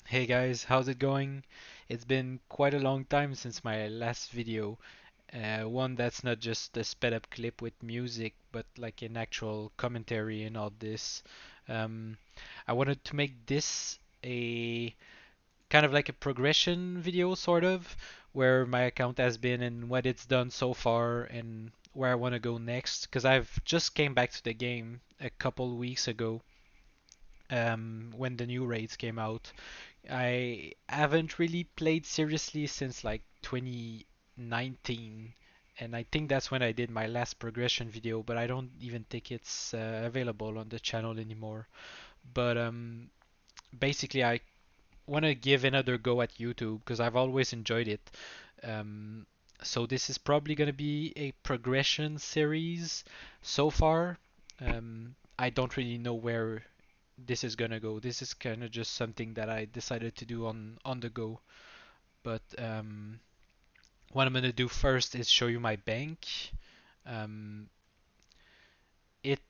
Hey guys, how's it going? It's been quite a long time since my last video. One that's not just a sped up clip with music, but like an actual commentary and all this. Um, I wanted to make this a kind of like a progression video, sort of, where my account has been and what it's done so far and where I want to go next. Because I've just came back to the game a couple weeks ago, when the new raids came out. I haven't really played seriously since like 2019, and I think that's when I did my last progression video, but I don't even think it's available on the channel anymore. But basically, I want to give another go at YouTube because I've always enjoyed it. Um, so this is probably going to be a progression series so far. I don't really know where this is gonna go. This is kind of just something that I decided to do on the go. But what I'm gonna do first is show you my bank. Um, it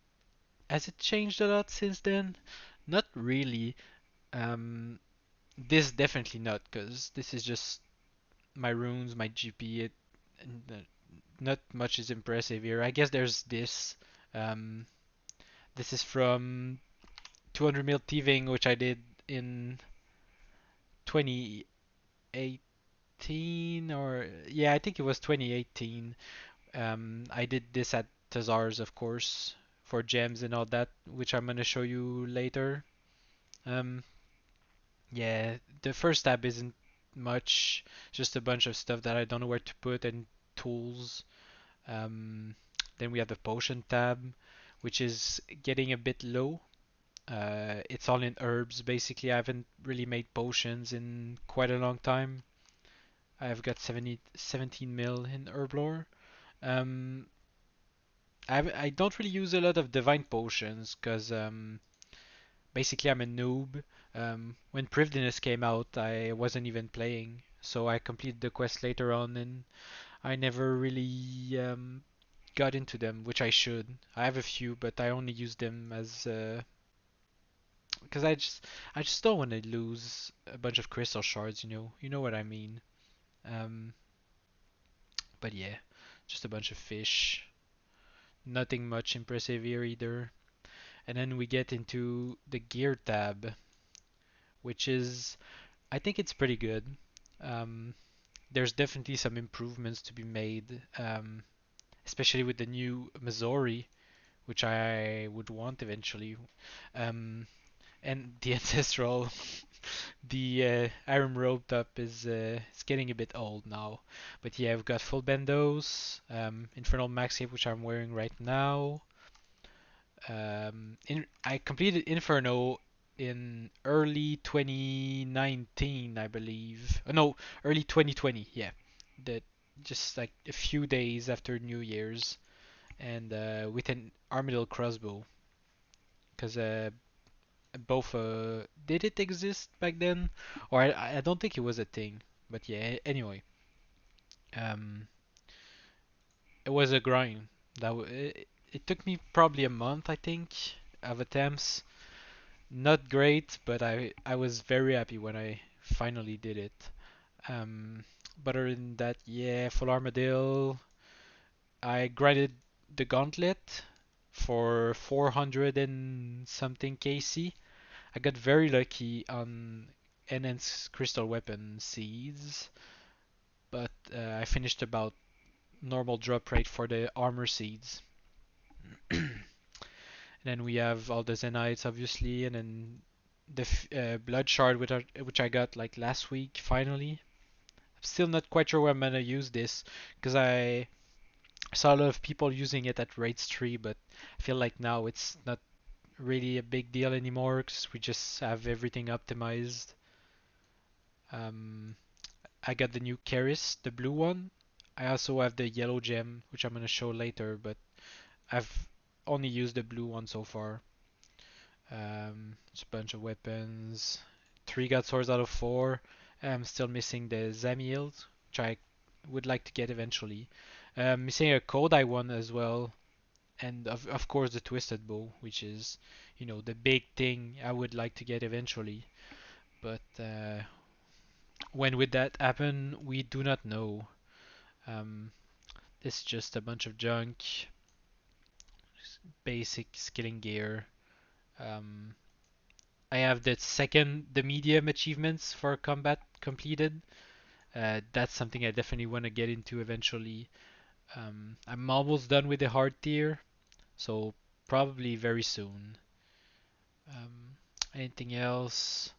has it changed a lot since then? Not really. Um, this definitely not, because this is just my runes, my GP. Not much is impressive here. I guess there's this. Um, this is from 200 mil thieving, which I did in 2018, or yeah, I think it was 2018. I did this at Tazars, of course, for gems and all that, which I'm gonna show you later. Um, yeah, the first tab isn't much, just a bunch of stuff that I don't know where to put and tools. Um, then we have the potion tab, which is getting a bit low. It's all in herbs basically. I haven't really made potions in quite a long time. I've got 17 mil in herb lore. Um, I don't really use a lot of divine potions because basically I'm a noob. When Privideness came out, I wasn't even playing, so I completed the quest later on, and I never really got into them, which I should. I have a few, but I only use them as because I just don't want to lose a bunch of crystal shards. You know what I mean. Um, but yeah, just a bunch of fish. Nothing much impressive here either. And then we get into the gear tab, which is, I think it's pretty good. Um, there's definitely some improvements to be made, especially with the new Missouri, which I would want eventually. Um, and the ancestral, the iron rope top is getting a bit old now. But yeah, I've got full bendos, infernal max cape, which I'm wearing right now. I completed Inferno in early 2019, I believe. No, early 2020. Yeah, that just like a few days after New Year's, and with an Armadillo crossbow, because both did it exist back then, or I don't think it was a thing. But yeah, anyway, um, it was a grind. It took me probably a month, I think, of attempts. Not great, but I was very happy when I finally did it. Um, but other than that, yeah, full armadillo. I grinded the gauntlet for 400 and something KC. I got very lucky on enhanced crystal weapon seeds, but I finished about normal drop rate for the armor seeds. Then we have all the Zenites, obviously, and then the Blood Shard, which I got like last week, finally. I'm still not quite sure where I'm gonna use this, because I saw a lot of people using it at Raids 3, but I feel like now it's not really a big deal anymore, because we just have everything optimized. Um, I got the new Keris, the blue one. I also have the yellow gem, which I'm gonna show later, but I've only used the blue one so far. It's a bunch of weapons. 3 god swords out of 4. I'm still missing the Zamiel, which I would like to get eventually. Missing a Kodai one as well, and of course the Twisted Bow, which is, the big thing I would like to get eventually. But when would that happen? We do not know. Um, it's just a bunch of junk, basic skilling gear. Um, I have the medium achievements for combat completed. That's something I definitely want to get into eventually. I'm almost done with the hard tier, so probably very soon. Um, Anything else?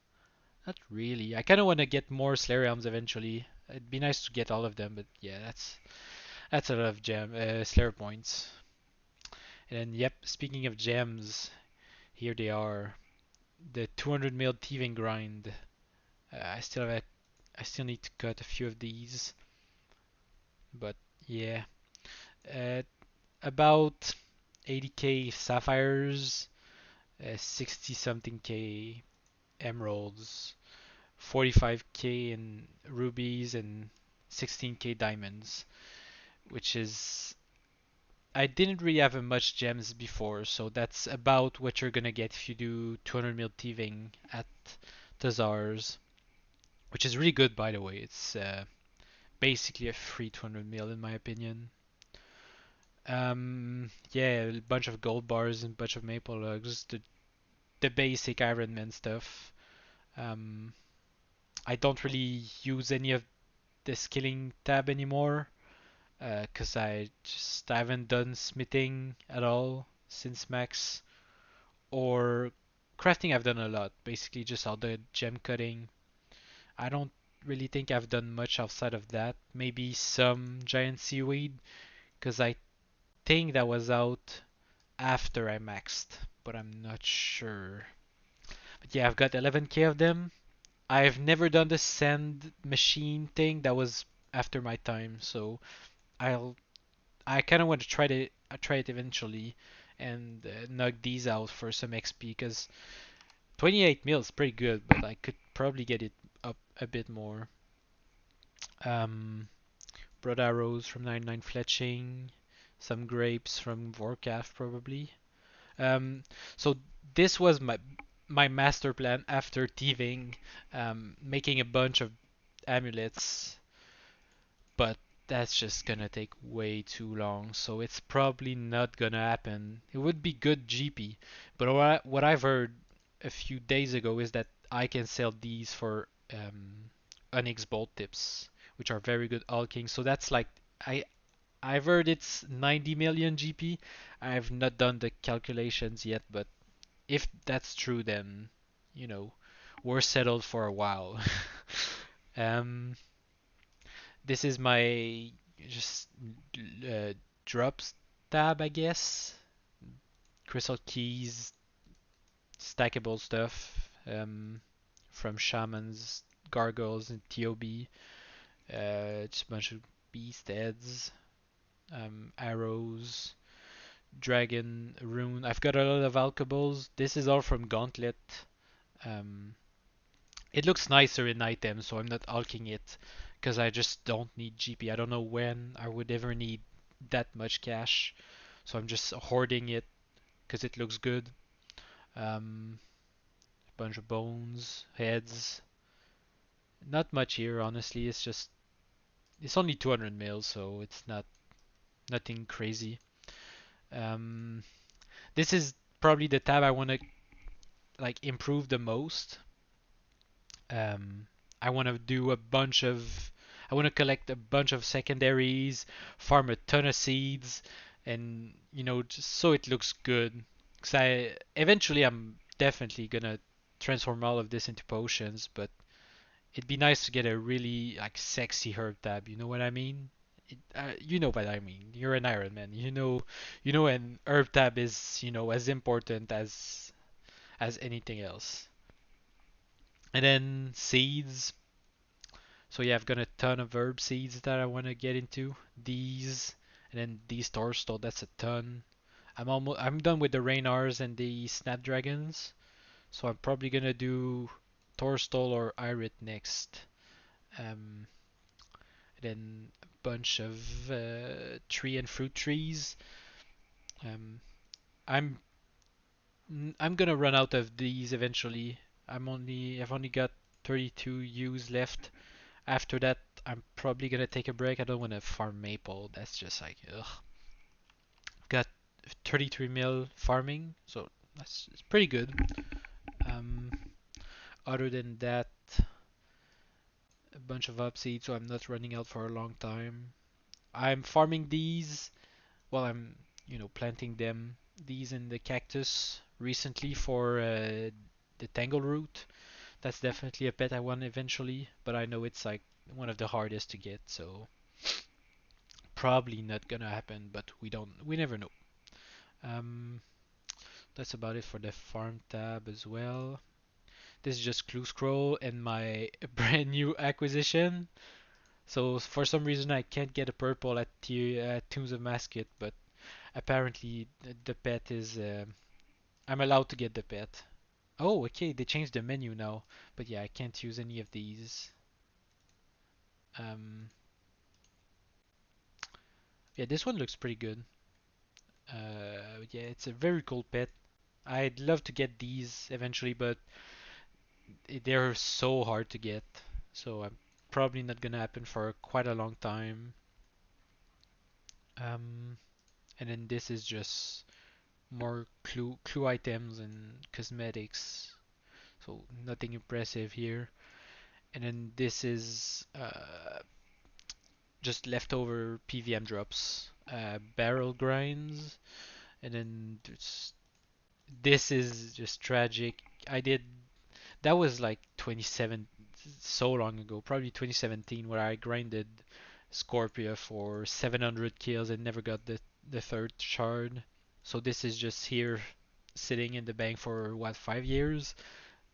Not really. I kind of want to get more Slariums eventually. It'd be nice to get all of them, but yeah, that's a lot of Slayer points. And yep, speaking of gems, here they are. The 200 mil thieving grind. I still need to cut a few of these, but yeah. Uh, about 80k sapphires, 60 something k emeralds, 45k in rubies, and 16k diamonds, which is I didn't really have much gems before, so that's about what you're gonna get if you do 200 mil thieving at Tazars, which is really good by the way. It's basically a free 200 mil in my opinion. Yeah, a bunch of gold bars and a bunch of maple logs, the basic Ironman stuff. Um, I don't really use any of the skilling tab anymore, because I haven't done smithing at all since max, or crafting I've done a lot, basically just all the gem cutting. I don't really think I've done much outside of that. Maybe some giant seaweed, because I think that was out after I maxed, but I'm not sure. But yeah, I've got 11k of them. I've never done the sand machine thing. That was after my time, so I'll I kind of want to try it eventually and knock these out for some XP because 28 mil is pretty good, but I could probably get it up a bit more. Um, Broad arrows from 99 fletching, some grapes from Vorkath probably. Um, so this was my master plan after thieving, making a bunch of amulets, but that's just gonna take way too long, so it's probably not gonna happen. It would be good GP, but what I've heard a few days ago is that I can sell these for Onyx Bolt Tips, which are very good alking. So that's like I I've heard it's 90 million GP. I've not done the calculations yet, but if that's true, then you know we're settled for a while. um, this is my just uh, drops tab, I guess. Crystal keys, stackable stuff from shamans, gargoyles, and TOB. Just a bunch of beast heads, arrows, dragon rune. I've got a lot of alcohols. This is all from Gauntlet. Um, it looks nicer in items, so I'm not alking it because I just don't need GP. I don't know when I would ever need that much cash, so I'm just hoarding it because it looks good. A bunch of bones, heads. Not much here, honestly. It's only 200 mil, so it's not nothing crazy. Um, this is probably the tab I want to like improve the most. Um, I want to do a bunch of, I want to collect a bunch of secondaries, farm a ton of seeds, and just so it looks good. Because eventually I'm definitely gonna transform all of this into potions, but it'd be nice to get a really like sexy herb tab. You know what I mean? You know what I mean. You're an Iron Man. An herb tab is as important as anything else. And then seeds. So yeah, I've got a ton of herb seeds that I want to get into. These and then these Torstol, that's a ton. I'm done with the Raynars and the Snapdragons, so I'm probably gonna do Torstol or Irit next. Um, then a bunch of tree and fruit trees. Um, I'm I'm gonna run out of these eventually. I've only got 32 ewes left. After that, I'm probably gonna take a break. I don't want to farm maple. That's just like, ugh. Got 33 mil farming, so that's it's pretty good. Um, Other than that, a bunch of upseed, so I'm not running out for a long time. I'm farming these while I'm, planting them. These in the cactus recently for the tangle root. That's definitely a pet I want eventually, but I know it's like one of the hardest to get, so probably not gonna happen. But we never know. Um, that's about it for the farm tab as well. This is just Clue Scroll and my brand new acquisition. So for some reason I can't get a purple at Tombs of Masket, but apparently the pet is. I'm allowed to get the pet. Oh, okay, they changed the menu now, but yeah, I can't use any of these. Um, yeah, this one looks pretty good. Yeah, it's a very cool pet. I'd love to get these eventually, but they're so hard to get, so I'm probably not gonna happen for quite a long time. Um, and then this is just more clue items and cosmetics, so nothing impressive here. And then this is just leftover PVM drops, barrel grinds, and then this is just tragic. I did that was like 27 so long ago, probably 2017, where I grinded Scorpia for 700 kills and never got the third shard. So this is just here sitting in the bank for what 5 years.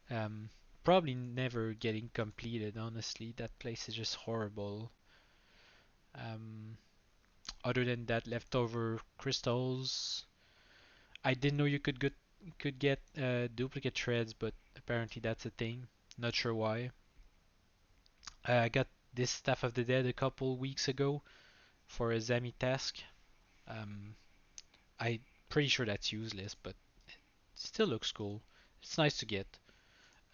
Um, Probably never getting completed. Honestly, that place is just horrible. Um, Other than that, leftover crystals. I didn't know you could get duplicate shreds, but apparently that's a thing. Not sure why. I got this Staff of the Dead a couple weeks ago for a Zami task. Um, I'm pretty sure that's useless, but it still looks cool. It's nice to get.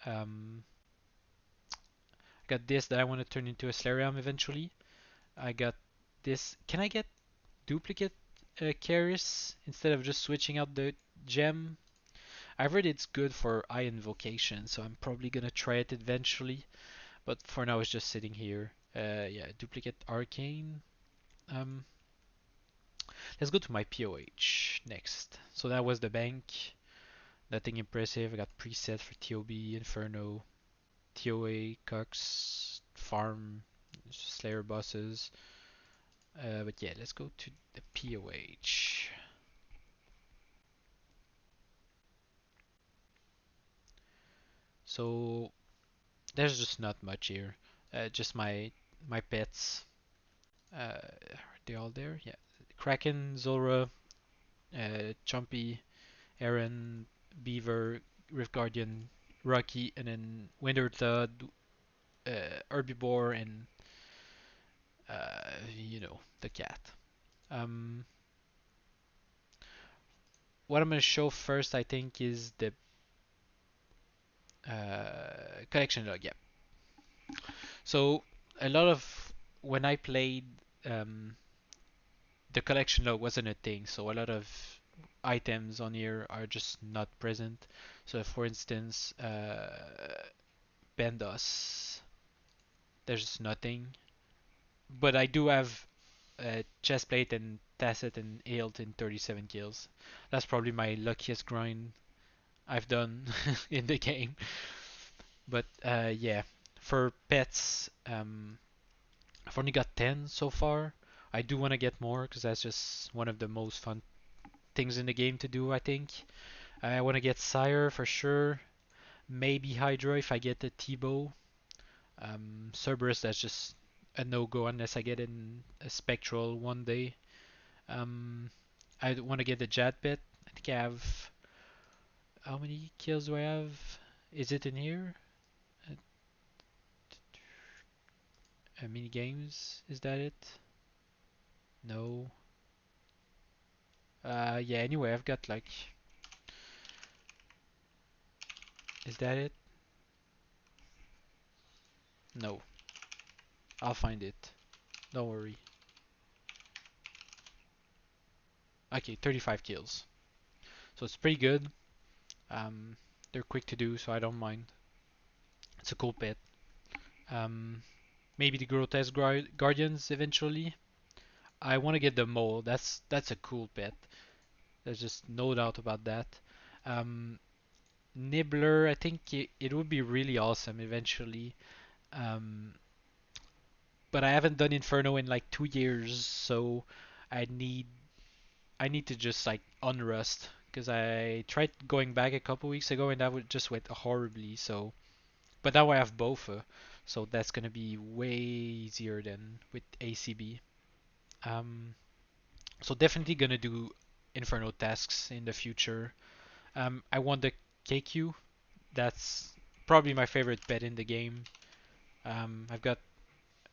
Um, got this that I want to turn into a Slarium eventually. I got this. Can I get duplicate Keris instead of just switching out the gem? I've heard it's good for Eye Invocation, so I'm probably gonna try it eventually. But for now, it's just sitting here. Yeah, duplicate Arcane. Um, let's go to my POH next. So that was the bank. Nothing impressive. I got preset for TOB, Inferno, TOA, Cox, Farm, Slayer bosses. But yeah, let's go to the POH. So there's just not much here. Just my pets. Are they all there? Yeah. Kraken, Zora, Chumpy, Aaron, Beaver, Rift Guardian, Rocky, and then Winterthud, Herbivore, and the cat. Um, what I'm gonna show first, I think, is the collection log. Yeah. So a lot of when I played, um, the collection log wasn't a thing. So a lot of items on here are just not present. So for instance, Bendos, there's nothing. But I do have Chestplate and Tacit and Ailt in 37 kills. That's probably my luckiest grind I've done in the game. But yeah, for pets, I've only got 10 so far. I do want to get more because that's just one of the most fun things in the game to do, I think. I want to get Sire for sure. Maybe Hydra if I get the T-Bow. Cerberus, that's just a no-go unless I get in a Spectral one day. Um, I want to get the Jad Pet. I think I have. How many kills do I have? Is it in here? Uh, Mini games? Is that it? No. Yeah. Anyway, I've got like. Is that it? No, I'll find it. Don't worry. Okay, 35 kills. So it's pretty good. Um, they're quick to do, so I don't mind. It's a cool pet. Um, maybe the grotesque guardians eventually. I want to get the mole. That's a cool pet. There's just no doubt about that. Um, Nibbler, I think it would be really awesome eventually. Um, but I haven't done Inferno in like 2 years, so I need I need to just like unrust because I tried going back a couple weeks ago and that would just went horribly. So, but now I have both, so that's gonna be way easier than with ACB. Um, so definitely gonna do Inferno tasks in the future. I want the KQ. That's probably my favorite pet in the game. I've got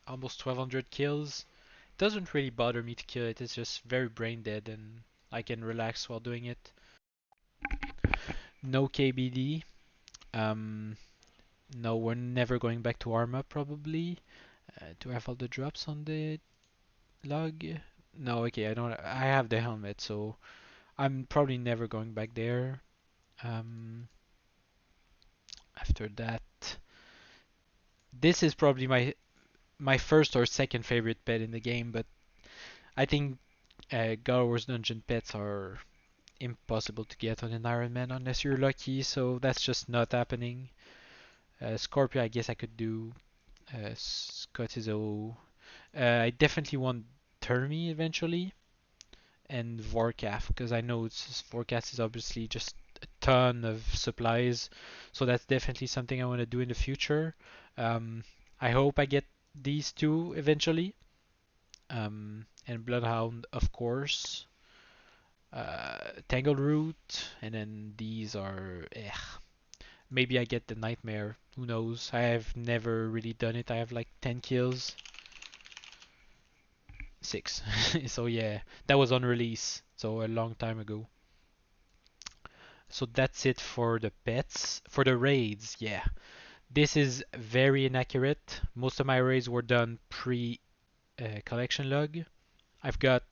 almost 1200 kills. Doesn't really bother me to kill it. It's just very brain dead and I can relax while doing it. No KBD. Um, no, we're never going back to Arma probably. Do I have all the drops on the log? No, okay, I don't. I have the helmet, so I'm probably never going back there. Um, After that, this is probably my first or second favorite pet in the game, but I think God of War's dungeon pets are impossible to get on an Ironman unless you're lucky, so that's just not happening. Scorpio, I guess I could do. Scott is O. I definitely want Termi eventually, and Vorkath, because I know Vorkath is obviously just a ton of supplies, so that's definitely something I want to do in the future. Um, I hope I get these two eventually, and Bloodhound, of course. Tangled Root, and then these are. Maybe I get the Nightmare. Who knows? I have never really done it. I have like 10 kills. 6. So yeah, that was on release, so a long time ago. So that's it for the pets. For the raids, yeah. This is very inaccurate. Most of my raids were done pre collection log. I've got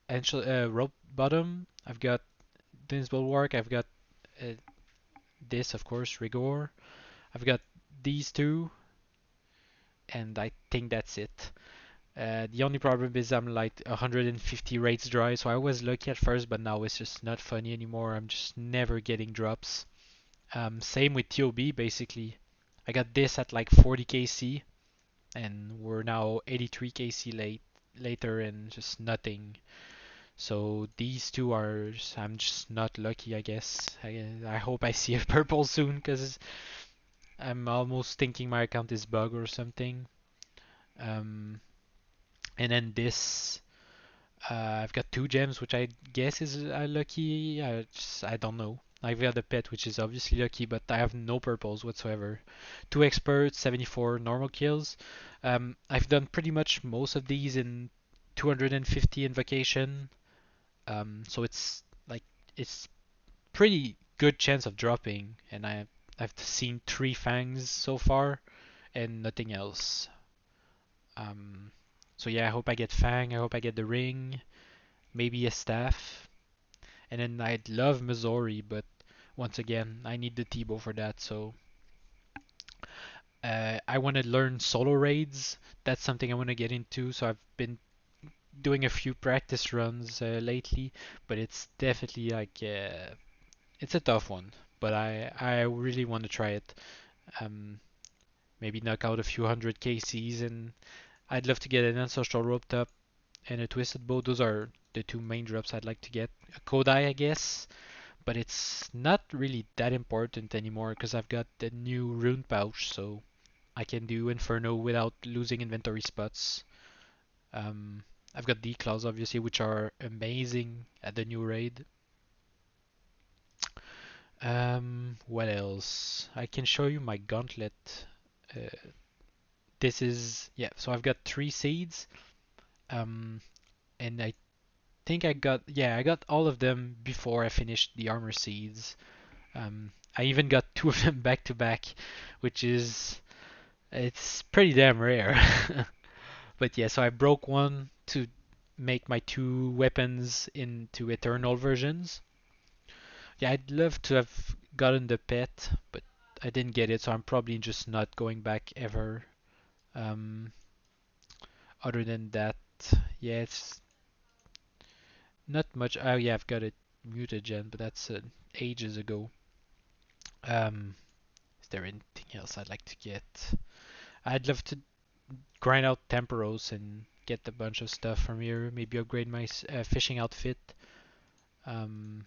Rope Bottom, I've got Din's Bulwark, I've got uh, this, of course, Rigor. I've got these two, and I think that's it. The only problem is I'm like 150 rates dry, so I was lucky at first, but now it's just not funny anymore. I'm just never getting drops. Same with TOB basically. I got this at like 40 KC, and we're now 83 KC later, and just nothing. So these two are, I'm just not lucky, I guess. I hope I see a purple soon, because I'm almost thinking my account is bug or something. Um, and then this, I've got two gems, which I guess is lucky. I don't know. I've got a pet, which is obviously lucky, but I have no purples whatsoever. Two experts, 74 normal kills. I've done pretty much most of these in 250 invocation. So it's like it's pretty good chance of dropping, and I've seen three fangs so far and nothing else. Um, so yeah, I hope I get fang. I hope I get the ring, maybe a staff. And then I'd love Missouri, but once again, I need the T-bow for that. So I want to learn solo raids. That's something I want to get into. So I've been doing a few practice runs lately, but it's definitely like it's a tough one. But I really want to try it. Um, Maybe knock out a few hundred KCs, and I'd love to get an ancestral rope top and a twisted bow. Those are the two main drops I'd like to get. A Kodai, I guess, but it's not really that important anymore because I've got the new rune pouch, so I can do Inferno without losing inventory spots. Um, I've got declaws obviously, which are amazing at the new raid. What else? I can show you my gauntlet. Uh, this is yeah. So I've got 3 seeds. Um, and I think I got all of them before I finished the armor seeds. I even got two of them back to back, which is It's pretty damn rare. But yeah, so I broke one to make my two weapons into eternal versions. Yeah, I'd love to have gotten the pet, but I didn't get it, so I'm probably just not going back ever. Um, Other than that, yeah, it's not much. Oh yeah, I've got it mutagen, but that's ages ago. Um, is there anything else I'd like to get? I'd love to grind out temporos and get a bunch of stuff from here. Maybe upgrade my fishing outfit. Um,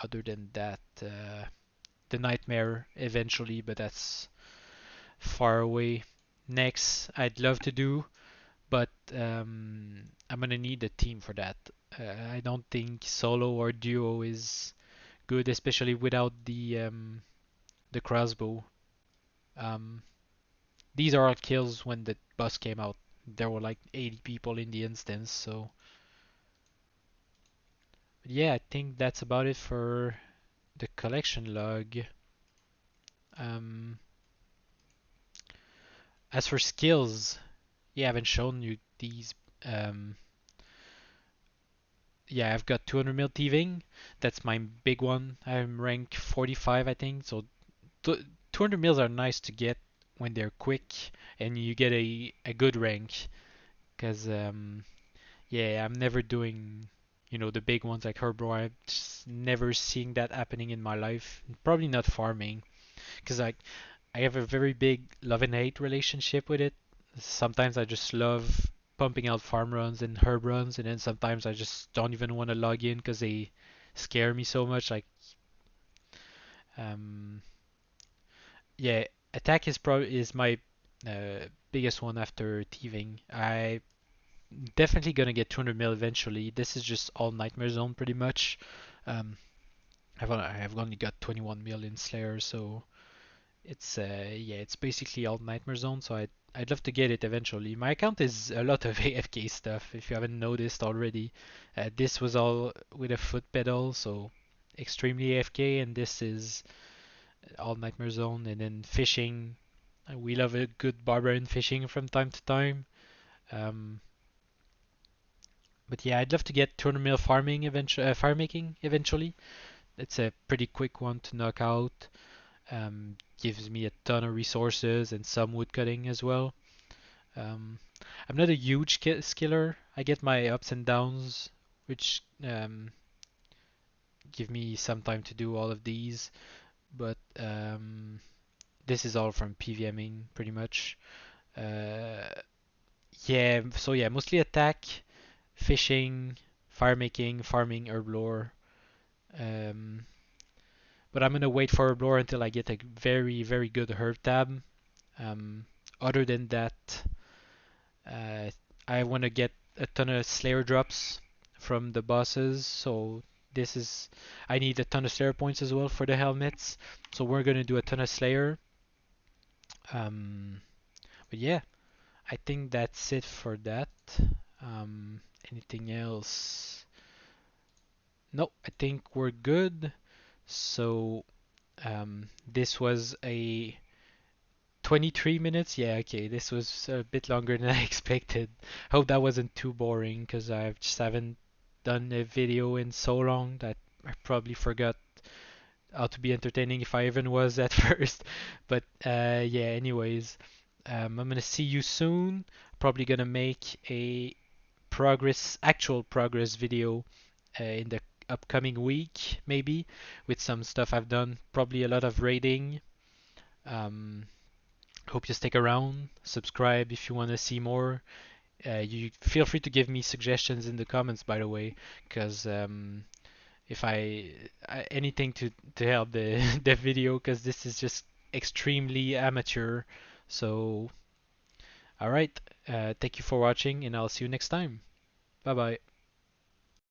Other than that, the nightmare eventually, but that's far away. Next, I'd love to do, but I'm gonna need a team for that. I don't think solo or duo is good, especially without the crossbow. Um, these are all kills when the bus came out. There were like 80 people in the instance, so yeah, I think that's about it for the collection log. Um, as for skills, yeah, I haven't shown you these. Um, yeah, I've got 200 mil thieving. That's my big one. I'm rank 45, I think. So 200 mils are nice to get when they're quick and you get a good rank. Because yeah, I'm never doing the big ones like Herbro. I'm just never seeing that happening in my life. Probably not farming because I have a very big love and hate relationship with it. Sometimes I just love pumping out farm runs and herb runs, and then sometimes I just don't even want to log in because they scare me so much. Like, um, yeah, attack is my biggest one after thieving. I definitely gonna get 200 mil eventually. This is just all nightmare zone pretty much. Um, I've only got 21 mil in Slayer, so it's yeah, it's basically all nightmare zone. So I'd love to get it eventually. My account is a lot of AFK stuff. If you haven't noticed already, this was all with a foot pedal, so extremely AFK, and this is all nightmare zone. And then fishing, we love a good barbarian fishing from time to time. Um, but yeah, I'd love to get 200 mil farming eventually, fire making eventually. It's a pretty quick one to knock out. Gives me a ton of resources and some wood cutting as well. Um, I'm not a huge skiller. I get my ups and downs, which give me some time to do all of these. But this is all from PVMing pretty much. Uh, yeah, so yeah, mostly attack, fishing, fire making, farming, herblore. Um, but I'm gonna wait for herblore until I get a very, very good herb tab. Um, Other than that, Uh, I want to get a ton of Slayer drops from the bosses, so this is I need a ton of Slayer points as well for the helmets. So we're gonna do a ton of Slayer. Um, but yeah, I think that's it for that. Anything else? No, I think we're good. So this was a 23 minutes? Yeah, okay. This was a bit longer than I expected. Hope that wasn't too boring because I just haven't done a video in so long that I probably forgot how to be entertaining if I even was at first. But yeah, anyways, I'm gonna see you soon. Probably gonna make a actual progress video in the upcoming week, maybe, with some stuff I've done. Probably a lot of raiding. Um, Hope you stick around. Subscribe if you want to see more. You feel free to give me suggestions in the comments, by the way, because if anything to help the the video, because this is just extremely amateur. So, all right. Thank you for watching, and I'll see you next time. Bye bye.